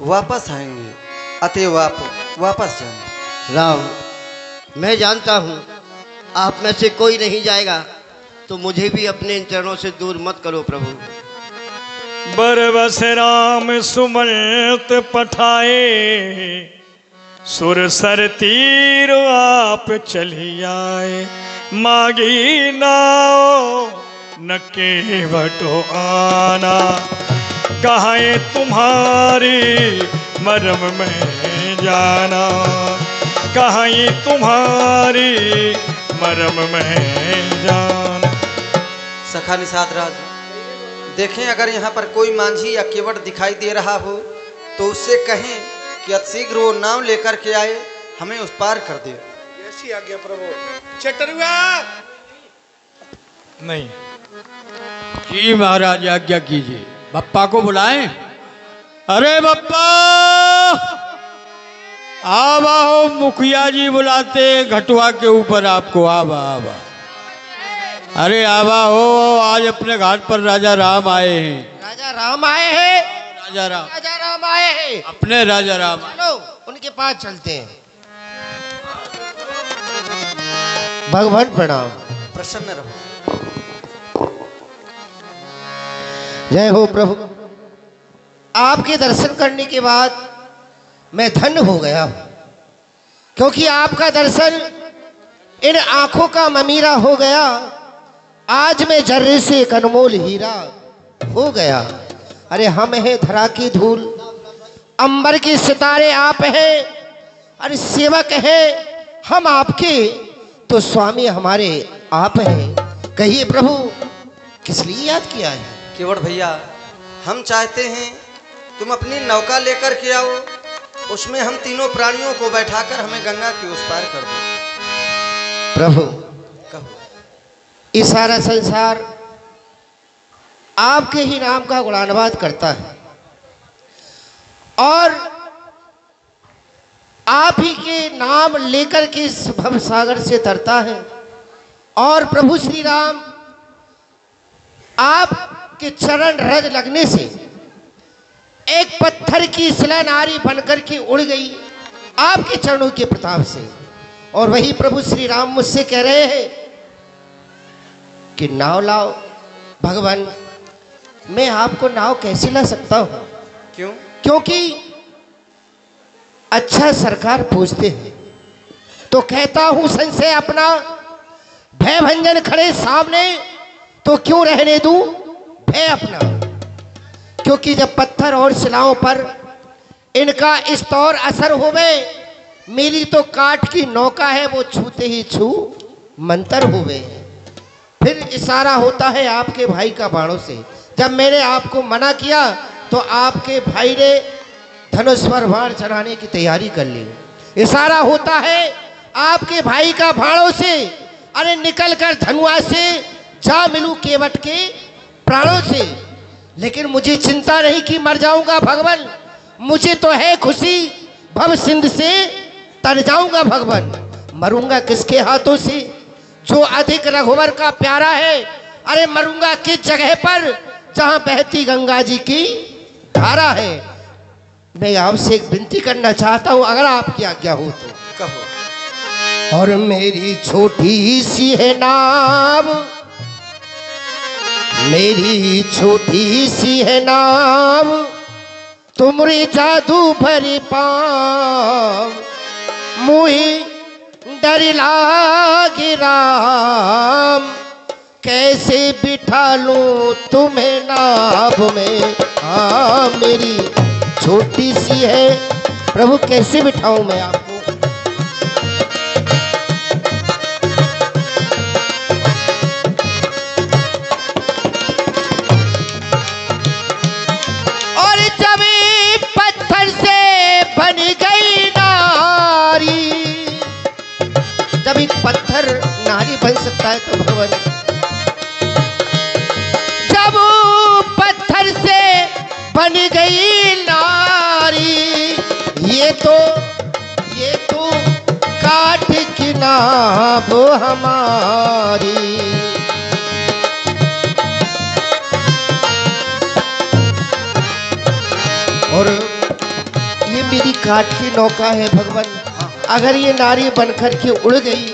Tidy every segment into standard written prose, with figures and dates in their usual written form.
वापस आएंगे, अतएव आप वापस जाएं। राम, मैं जानता हूँ आप में से कोई नहीं जाएगा, तो मुझे भी अपने इन चरणों से दूर मत करो प्रभु। बरबस राम सुमंत पठाए, सुरसर तीर आप चली आए। मागी नाओ न केवटो आना, कहाँ तुम्हारी मरम में जाना। कहाँ तुम्हारी मरम में जाना। सखा निषाद राज, देखें अगर यहाँ पर कोई मांझी या केवट दिखाई दे रहा हो तो उससे कहें कि अतिशीघ्र वो नाव लेकर के आए, हमें उस पार कर दे। ऐसी आज्ञा प्रभु। चटरुआ नहीं। जी महाराज, आज्ञा कीजिए। बप्पा को बुलाएं। अरे बप्पा, आवा हो, मुखिया जी बुलाते घटुआ के ऊपर आपको। आवा आवा, अरे आवा हो, आज अपने घाट पर राजा राम आए हैं। राजा राम आए हैं? राजा राम आए हैं। अपने राजा राम। चलो उनके पास चलते हैं। भगवान प्रणाम। प्रसन्न रहो। जय हो प्रभु। आपके दर्शन करने के बाद मैं धन्य हो गया, क्योंकि आपका दर्शन इन आंखों का ममीरा हो गया। आज मैं जर्रे से एक अनमोल हीरा हो गया। अरे हम हैं धरा की धूल, अंबर के सितारे आप हैं। अरे सेवक हैं हम आपके, तो स्वामी हमारे आप हैं। कहिए प्रभु, किस लिए याद किया है? केवट भैया, हम चाहते हैं तुम अपनी नौका लेकर के आओ, उसमें हम तीनों प्राणियों को बैठाकर हमें गंगा के उस पार कर दो। प्रभु, कहो। ये सारा संसार आपके ही नाम का गुणानुवाद करता है और आप ही के नाम लेकर के इस भव सागर से तरता है। और प्रभु श्री राम, आपके चरण रज लगने से एक पत्थर की शिला नारी बनकर के उड़ गई आपके चरणों के प्रताप से। और वही प्रभु श्री राम मुझसे कह रहे हैं कि नाव लाओ। भगवान, मैं आपको नाव कैसे ला सकता हूं? क्यों? क्योंकि अच्छा सरकार पूछते हैं तो कहता हूं संशय अपना, भय भंजन खड़े सामने तो क्यों रहने दूं भय अपना। क्योंकि जब पत्थर और शिलाओं पर इनका इस तौर असर होवे, मेरी तो काठ की नौका है, वो छूते ही छू मंतर होवे। फिर इशारा होता है आपके भाई का बाणों से। जब मैंने आपको मना किया तो आपके भाई ने धनुष पर बाण चढ़ाने की तैयारी कर ली। इशारा होता है आपके भाई का बाणों से, अरे निकल कर धनुआ से जा मिलूं केवट के प्राणों से। लेकिन मुझे चिंता नहीं कि मर जाऊंगा भगवान, मुझे तो है खुशी भव सिंध से तर जाऊंगा भगवान। मरूंगा किसके हाथों से? जो अधिक रघुवर का प्यारा है। अरे मरूंगा किस जगह पर जहां बहती गंगा जी की धारा है। मैं आपसे एक विनती करना चाहता हूं, अगर आपकी आज्ञा हो तो। कहो। और मेरी छोटी सी है नाव, मेरी छोटी सी है नाव, तुमरे जादू भरी पाँव, मुही डर लागे राम, कैसे बिठा लूं तुम्हें नाव में। हाँ मेरी छोटी सी है प्रभु, कैसे बिठाऊं मैं आपको? और जब पत्थर से बन गई नारी, जब एक पत्थर नारी बन सकता है तो भगवान, जब पत्थर से बन गई नारी, ये तो काठ की नाव हमारी। और ये मेरी काट की नौका है भगवान। अगर ये नारी बनकर के उड़ गई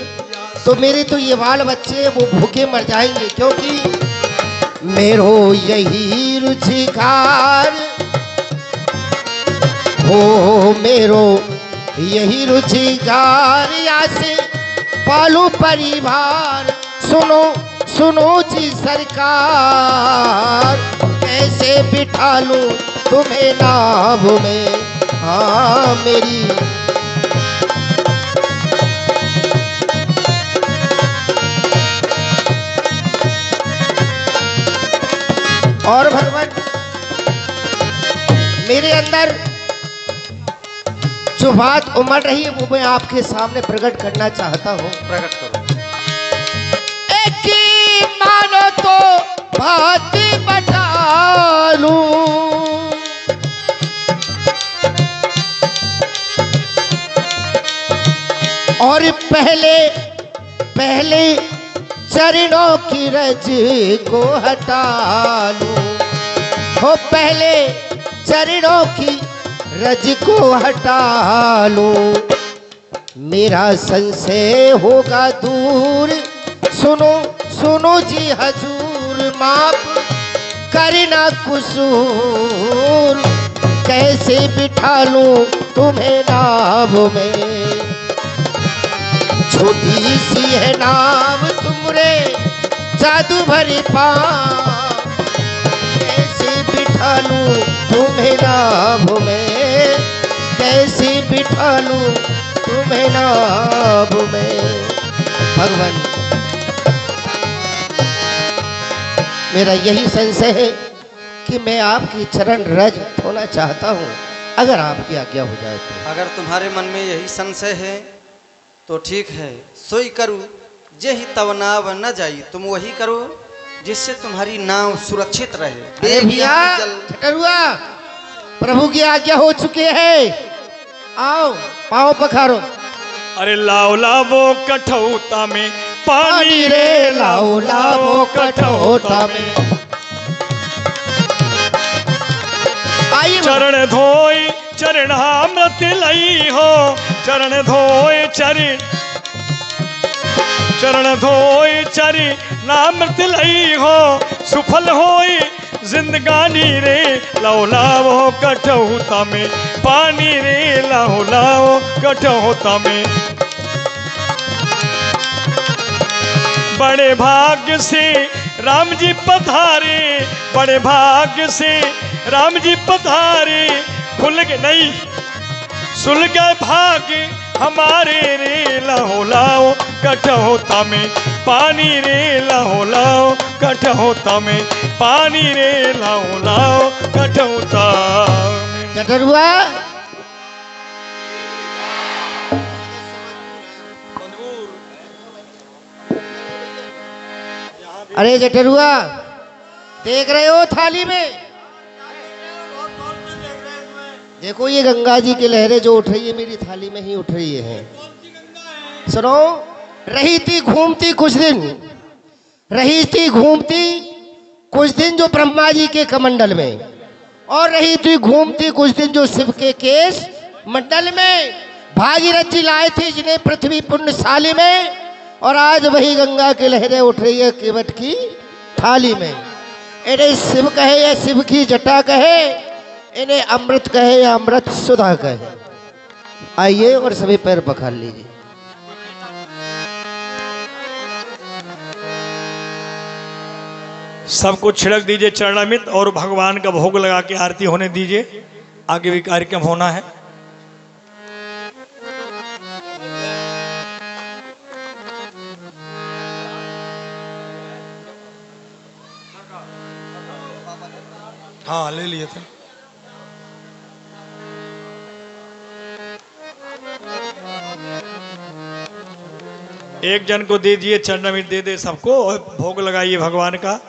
तो मेरे तो ये बाल बच्चे वो भूखे मर जाएंगे, क्योंकि मेरो यही रुचिकार हो, मेरो यही रुचिकार से पालू परिवार। सुनो सुनो जी सरकार, कैसे बिठा लूं तुम्हें नाव में। हाँ मेरी और भगवान मेरे अंदर जो बात उमड़ रही है वो मैं आपके सामने प्रकट करना चाहता हूँ। प्रकट करो। एक ही मानो तो बात बता लूं, और पहले पहले चरणों की रज को हटा लूं। हो पहले चरणों की रज को हटा लूं, मेरा संशय होगा दूर। सुनो सुनो जी हजूर, माफ करना कुसूर। कैसे बिठा लूं तुम्हें नाव में, छोटी सी है नाव तुमरे जादू भरी पाँव। कैसे बिठा लूं तुम्हें नाव में, कैसे बिठा लूं तुम्हें नाव में। भगवान मेरा यही संशय है कि मैं आपकी चरण रज होना चाहता हूँ, अगर आपकी आज्ञा हो जाए तो। अगर तुम्हारे मन में यही संशय है तो ठीक है, सोई करूँ जे ही तव नाव न जाई। तुम वही करो जिससे तुम्हारी नाव सुरक्षित रहे। अरे भैया ठटरुआ, प्रभु की आज्ञा हो चुके हैं, आओ पाँव पखारो। अरे लाओ लावो कठौता में पानी रे, लाओ लाओ कठौता में। आइए चरण धोई चरणामृत लई हो, चरण धोए चरण धोए चरणामृत लई हो, सुफल होई जिंदगानी रे। लाओ लाओ कठौता में पानी रे, लाओ लाओ कठौता में। बड़े भाग्य से राम जी पधारे, बड़े भाग्य से राम जी पधारे। खुल के नहीं सुल गए भाग्य हमारे रे। लाओ लाओ कठौता में पानी रे, लाओ लाओ कठौता में पानी रे, लाओ लाओ कठौता में। ठटरुआ अरे जटरुआ, देख रहे हो थाली में? देखो ये गंगा जी की लहरें जो उठ रही है मेरी थाली में ही उठ रही है। सुनो, रही थी घूमती कुछ दिन, रही थी घूमती कुछ दिन जो ब्रह्मा जी के कमंडल में, और रही थी घूमती कुछ दिन जो शिव के केश मंडल में। भागीरथ जी लाए थे जिन्हें पृथ्वी पुण्यशाली में, और आज वही गंगा की लहरें उठ रही है केवट की थाली में। इन्हें शिव कहे या शिव की जटा कहे, इन्हें अमृत कहे या अमृत सुधा कहे। आइए और सभी पैर पखार लीजिए। सबको छिड़क दीजिए चरणामृत और भगवान का भोग लगा के आरती होने दीजिए। आगे भी कार्यक्रम होना है। हाँ ले लिए थे। एक जन को दे दिए चरणामृत, दे दे सबको और भोग लगाइए भगवान का।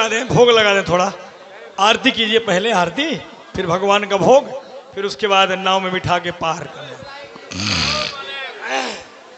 भोग लगा दें थोड़ा। आरती कीजिए पहले, आरती, फिर भगवान का भोग, फिर उसके बाद नाव में बिठा के पार कर